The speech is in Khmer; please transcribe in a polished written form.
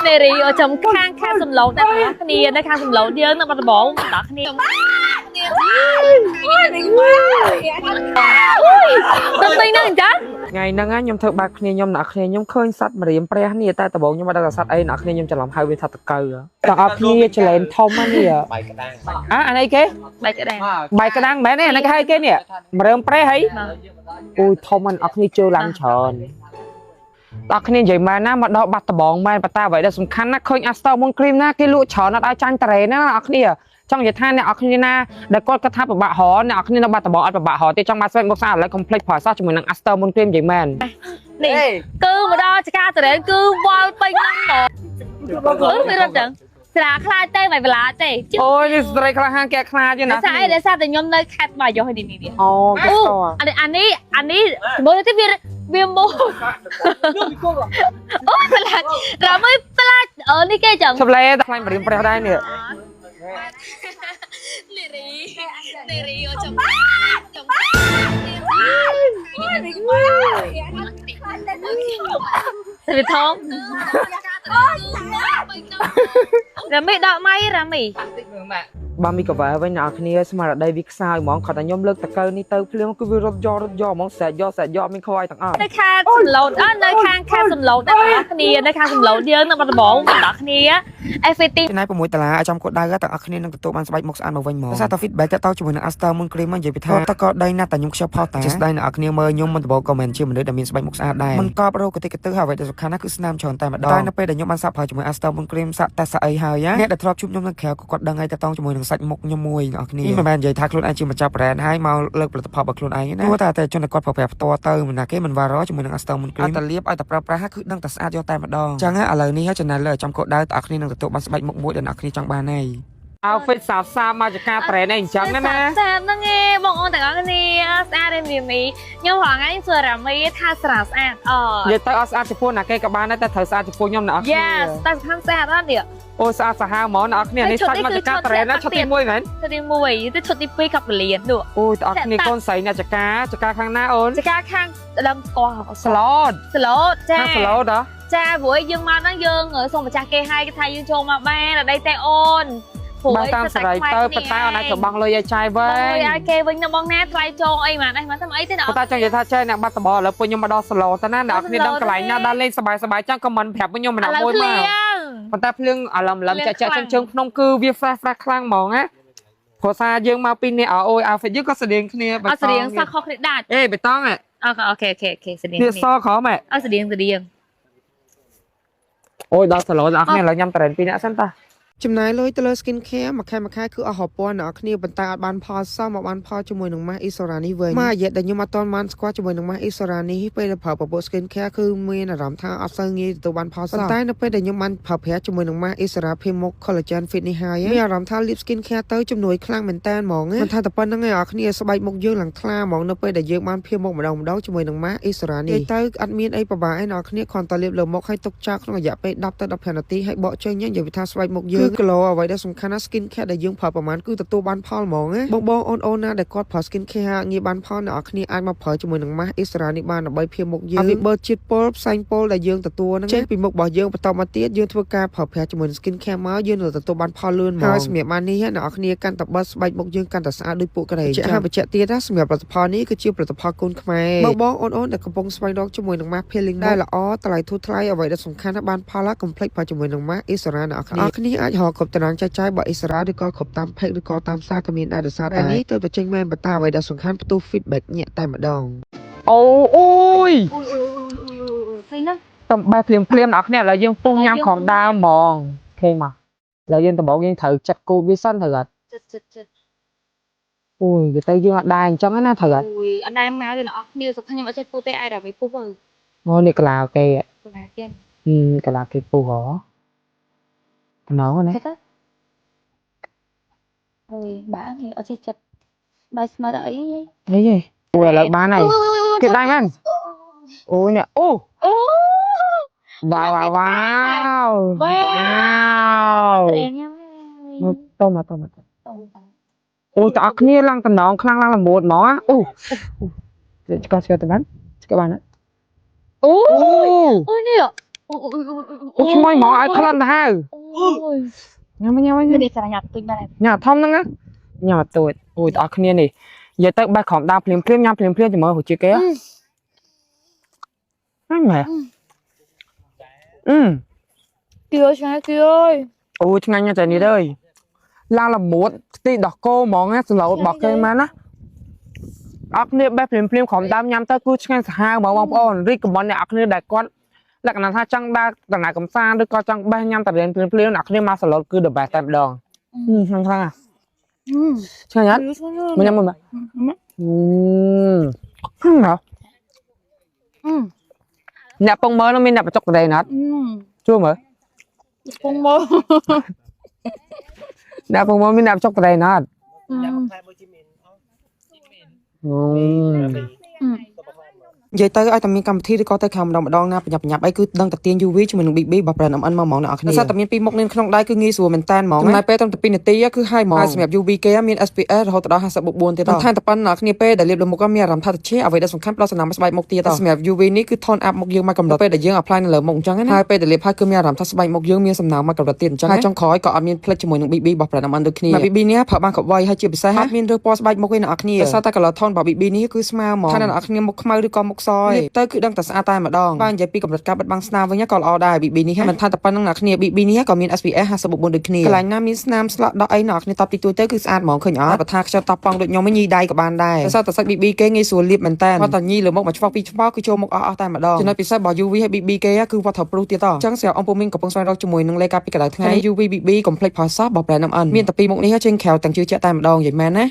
này thì ở trong khang khang sầm lấu đó kia nó khang sầm lấu dương nó bắt bỏ đó kia tôi tin nó chắc ngày nâng á nhom thợ bạc kia nhom nọ kia nhom khơi sắt mà điểm pre này ta bộ nhom mà đang sắt ấy nọ kia nhomจะlàm hai bên thật cờต่อkiaจะเล่นทอมอันนี้อ่ะอันนี้เก๋ bài cái đèn ใบกระด้างแม่เนี่ยนั่นก็ให้เก๋เนี่ยมาเริ่มpreให้อุ้ยทอมมันอักนี่เจอลังชอนต่อkiaใหญ่มานะมาดอกบัตรบองมาปตาไว้ได้สำคัญนะเคยอัสตอมงครีมนะที่ลูกชอนได้จันเตรนะอักนี่trong giờ than này ở khi na để con cái tháp bạc họ này ở khi na bạc bỏ ở bạc họ thì trong mặt một sao lại complete phở sao cho mình năng Astor Moon Cream vậy man này cứ mà đo cho ca từ đấy cứ bao pin lắm rồi mới lên trận là khai tê mày là tê ôi đi đây khai hang kẹt khai chứ nè để sao thì nhom nơi khai mà vô hay đi đi ồ anh ấy mới tiếp viêm mô ôi là rồi mới là ở đi kia trận sắp lê ta khai mà điểm pre đây nè Neri ở trong Thì thông Rami đọ may Rami បើមីកវ៉ាវិញអ្នកគ្នាស្មារតីវាខ្សោយហ្មងគាត់តែខ្ញុំលើកតកើនេះទៅភ្លាមគឺវារត់យកហ្មងស្រែកយកមានខ្វាយទាំងអស់នៅខាងសំឡូតនៅខាងសំឡូតអ្នកគ្នានៅខាងសំឡូតយើងនៅបាត់ដំបងអ្នកគ្នា everything ចំណាយ6ដុល្លារចាំគាត់ដៅទាំងអស់គ្នានឹងទទួលបានស្បែកមុខស្អាតមកវិញហ្មងសារតែ feedback ទៅជាមួយនឹង Astor Moon Cream មកនិយាយពីថាតើក៏ដីណាស់តែខ្ញុំខ្ជិលផុសតាជាស្ដាយអ្នកគ្នាមើលខ្ញុំមិនដបក៏មិនជាមនុស្សដែលមានស្បែកមុខស្អាតដែរមិនកប់រោគតិកទៅហើយអ្វីដែលសំខាន់ណាស់គឺស្នាមច្រើនតែម្ដងតែនៅពេលដែលខ្ញុំបានសាកប្រើជាមួយ Astor Moon Cream សាកតែស្អីហើយអ្នកដែលធ្លាប់ជួបខ្ញុំនៅក្រៅក៏គាត់ដឹងហើយតើតងជាមួយនឹងសាច់មុខខ្ញុំមួយអ្នកគ្នាមិនមែននិយាយថាខ្លួនឯងជាម្ចាស់ brand ហើយមកលើកផលិតផលរបស់ខ្លួនឯងណាព្រោះតែជនគាត់ប្រើប្រាស់ផ្ទាល់ទៅមិនណាគេមិនវ៉ារ៉ជាមួយនឹង Astor Moon Cream តែលាបឲ្យតែប្រើប្រាស់គឺដឹងតែស្អាតយកតែម្ដងអញ្ចឹងឥឡូវនេះហើយចំណាយលើចំកោដៅអ្នកគ្នានឹងទទួលបានស្បែកមុខមួយដែលអ្នកគ្នាចង់បានហើយ outfit សាបមកចកាត្រេនអីអញ្ចឹងណាសាបហ្នឹងឯងបងអូនទាំងអស់គ្នាស្អាតទេមីខ្ញុំហងៃសួររ៉ាមីថាស្រាស្អាតនិយាយទៅអត់ស្អាតចំពោះណាគេក៏បានដែរតែត្រូវស្អាតចំពោះខ្ញុំអ្នកគ្នា Yes តែសំខាន់ស្អាតអត់នេះអូស្អាតសាហាវហ្មងអ្នកគ្នានេះសាច់មកចកាត្រេនណាឈុតទី1មែនឈុតទី1ទៅឈុតទី2កັບពលាននោះអូអ្នកគ្នាកូនស្រីអ្នកចកាខាងណាអូនចកាខាងដើមស្គាល់ស្លូតចាខាងស្លូតចាព្រោះយើងមកហ្នឹងយើងសូមម្ចាស់គេឲ្យគេថាយើងចូលមកបានដល់តែអូនបើតាមស្រ័យទៅប៉ុន្តែអត់អាចទៅបងលុយឲ្យចាយវិញឲ្យគេវិញនៅបងណាថ្លៃចងអីមកហ្នឹងមកតែអីទេណាប៉ុន្តែចង់និយាយថាចេះអ្នកបាត់ដំបងឥឡូវពួកខ្ញុំមកដល់ស្លូទៅណាអ្នកគ្នាដឹងកន្លែងណាដល់លេងសប្បាយចឹងខមមិនប្រាប់ខ្ញុំម្នាក់មួយមកប៉ុន្តែភ្លៀងអាឡំចាក់ជើងភ្នំគឺវា fresh ខ្លាំងហ្មងណាព្រោះសារយើងមកពីនេះអូយ outfit យើងក៏ស្តៀងគ្នាបើស្តៀងសាខុសគ្នាដាច់អេបេតងអូខេស្តៀងគ្នាសក្រមស្តៀងអូយដល់ស្លូអ្នកគ្នាឥឡូវញ៉ាំត្រេនពីរអ្នកសិនតាចំណាយលុយទៅលើ skin care មួយខែគឺអស់រាប់ពាន់អ្នកគ្នាប៉ុន្តែអត់បានផលសោះមកបានផលជាមួយនឹង Mask Isora នេះវិញមករយៈដែលខ្ញុំអត់ទាន់បានស្គាល់ជាមួយនឹង Mask Isora នេះពេលដែលប្រើប្រព័ន្ធ skin care គឺមានអារម្មណ៍ថាអត់សូវងាយទទួលបានផលសោះប៉ុន្តែនៅពេលដែលខ្ញុំបានប្រើប្រាស់ជាមួយនឹង Mask Isora ភីមុខ Collagen Fit នេះហើយមានអារម្មណ៍ថា lip skin care ទៅជំនួយខ្លាំងមែនតើហ្មងមិនថាតែប៉ុណ្្នឹងឯងអ្នកគ្នាស្បែកមុខយើងឡើងថ្លាហ្មងនៅពេលដែលយើងបានភីមុខម្ដងជាមួយនឹង Mask Isora នេះទៅអត់មានអីពិបាកឯអ្នកគ្នាគ្រាន់តែលាបលើមុខឲ្យទុកចោលក្នុងរយៈពេល10ទៅ15នាទីហើយបកចេញនិយាយថាស្បែកមុខយើងគឺ glow អ្វីដែលសំខាន់ណា skin care ដែលយើងប្រើប្រហែលគឺទទួលបានផលហ្មងណាបងអូនណាដែលគាត់ប្រើ skin care ងាយបានផលអ្នកគ្នាអាចមកប្រើជាមួយនឹង Mask Isora នេះបានដើម្បីភៀសមុខយើងវាបើជាតិពុលផ្សែងពុលដែលយើងទទួលហ្នឹងចេញពីមុខរបស់យើងបន្តមកទៀតយើងធ្វើការប្រើប្រាស់ជាមួយនឹង skin care មកយើងនឹងទទួលបានផលលឿនហ្មងហើយសម្រាប់បាននេះអ្នកគ្នាកាន់តែបិទស្បែកមុខយើងកាន់តែស្អាតដូចពួកក្រែងចាបច្ចៈទៀតណាសម្រាប់ផលិតផលនេះគឺជាផលិតផលកូនខ្មែរបងអូនដែលកំពុងស្វែងរកជាមួយនឹង Mask Peeling ដែលល្អតម្លៃធូរថ្លៃអ្វីដែលសំខាន់ណាបានផល complete ប្រើជាមួយនឹង Mask Isora អ្នកគ្នាអាចរកគ្រប់តារាងចែកចាយរបស់ Isora ឬក៏គ្រប់តាម page ឬក៏តាមសារក៏មានដែរដោយសារតែនេះទៅចេញមែនបតាអ្វីដែលសំខាន់ផ្ទុះ feedback ញាក់តែម្ដងអូយឃើញណាតំបែភ្លាមអ្នកគ្នាឥឡូវយើងពុះញ៉ាំของដើមហ្មងឃើញមកឥឡូវយើងដំបូងយើងត្រូវចាត់គោវាសិនត្រូវអត់ចិត្តអូយវាទៅយើងអត់ដែរអញ្ចឹងណាត្រូវអត់អូយអត់ដែរមកទេអ្នកគ្នាសុខខ្ញុំអត់ចេះពុះទេឯងតែវាពុះទៅមកនេះកាឡាគេកាឡាគេពុះហ៎ណងណាôi bà thì ở trên chật bà mà đợi đấy gì ui là ba này cái đây anh ôi nè ô wow tôm mà ôi tao kia lăng tầm nón khăng lăng là một món á ô cho tao bán các bạn á ô ôi nè អូឆ្មៃហ្មងឲ្យក្លិនទៅហើយ ôi ញ៉ាំញ៉ាំ cái này sẽ là nhặt tôi đây ញ៉ាំធំហ្នឹងញ៉ាំអត់ទួតអូយបងប្អូនគ្នានេះនិយាយទៅបែរក្រោមដើមភ្លាមញ៉ាំភ្លាមជាមួយហូជាគេហ្នឹងមែនkia sao kia ơi អូឆ្ងាញ់ណាស់តែនេះអើយឡើងល្មួតទីដោះគោហ្មងណាសឡូតរបស់គេមែនណាអត់គ្នាបែបភ្លាមក្រោមដើមញ៉ាំទៅគឺឆ្ងាញ់សាហាវហ្មងបងប្អូនរីកកំបន់អ្នកអត់គ្នាដែលគាត់លក្ខណៈថាចង់ដើរដំណើរកំសាន្តឬក៏ចង់បេះញ៉ាំតែរៀនភ្លាមអ្នកគ្នាមកសឡូតគឺ the best តែម្ដងឆ្ងាញ់ខ្លាំងឆ្ងាញ់អត់មកញ៉ាំមើលហឹមហ៎អ្នកពងមើលនោះមានអ្នកបច្ចុកដែរណាត់ជួយមើល không mơ អ្នកពងមើលមានអ្នកបច្ចុកដែរណាត់និយាយទៅឲ្យតែមានកម្មវិធីឬក៏ទៅខាងម្ដងណាប្រញាប់អីគឺដឹងតែទាញ UV ជាមួយនឹង BB របស់ brand MN មកហ្មងអ្នកនរគ្នាតែតែមានពីរមុខនៅក្នុងដៃគឺងាយស្រួលមែនតើហ្មងចំណាយពេលត្រឹមតែ2នាទីគឺហើយហ្មងហើយសម្រាប់ UV គេមាន SPF រហូតដល់54ទៀតថែមតែប៉ុណ្ណឹងគ្នាពេលដែលលាបលើមុខមានអារម្មណ៍ថាត្រជាក់អ្វីដែលសំខាន់ផ្ដោតសំណាមស្បែកមុខទៀតសម្រាប់ UV នេះគឺ tone up មុខយើងមកកម្រិតពេលដែលយើង apply នៅលើមុខអញ្ចឹងណាហើយពេលដែលលាបហើយគឺមានអារម្មណ៍ថាស្បែកមុខយើងមានសំណើមមកកម្រិតទៀតអញ្ចឹងហើយចុងក្រោយក៏អត់មានផ្លិចជាមួយនឹង BB របស់ brand MN ដូចគ្នា BB នេះប្រើបានគ្រប់វ័យហើយជាពិសេសអត់មានរើសពណ៌ស្បែកមុខទេអ្នកនរគ្នាដោយសារតែ color tone របស់ BB នេះគឺស្មើហ្មងថាអ្នកនរគ្នាមុខខ្មៅឬក៏មុខសលាបទៅគឺដឹងតែស្អាតតែម្ដងបើនិយាយពីកម្រិតការបិទបាំងស្នាមវិញក៏ល្អដែរ BB នេះមិនថាតែប៉ុណ្្នឹងអ្នកគ្នា BB នេះក៏មាន SPF 54ដូចគ្នាកន្លែងណាមានស្នាមស្លាក់ដកអីអ្នកគ្នាតបទីទួយទៅគឺស្អាតហ្មងឃើញអត់បើថាខ្ចត់តបប៉ងដូចខ្ញុំវិញញីដៃក៏បានដែរដោយសារតែសាច់ BB គេងាយស្រួលលាបមែនតើគាត់តែញីលើមុខមកឆ្វោះពីឆ្វោះគឺចូលមុខអស់តែម្ដងចំណុចពិសេសរបស់ UV ហើយ BB គេគឺ waterproof ទៀតតអញ្ចឹងស្រាប់អំពូមីនកំពុងស្វែងរកជាមួយនឹងលេខការពីកណ្ដៅថ្ងៃ UV BB កុំភ្លេចផលសោះរបស់ brand MN មានតែពីរមុខនេះចេញក្រៅទាំងជឿជាក់តែម្ដងនិយាយមែនណា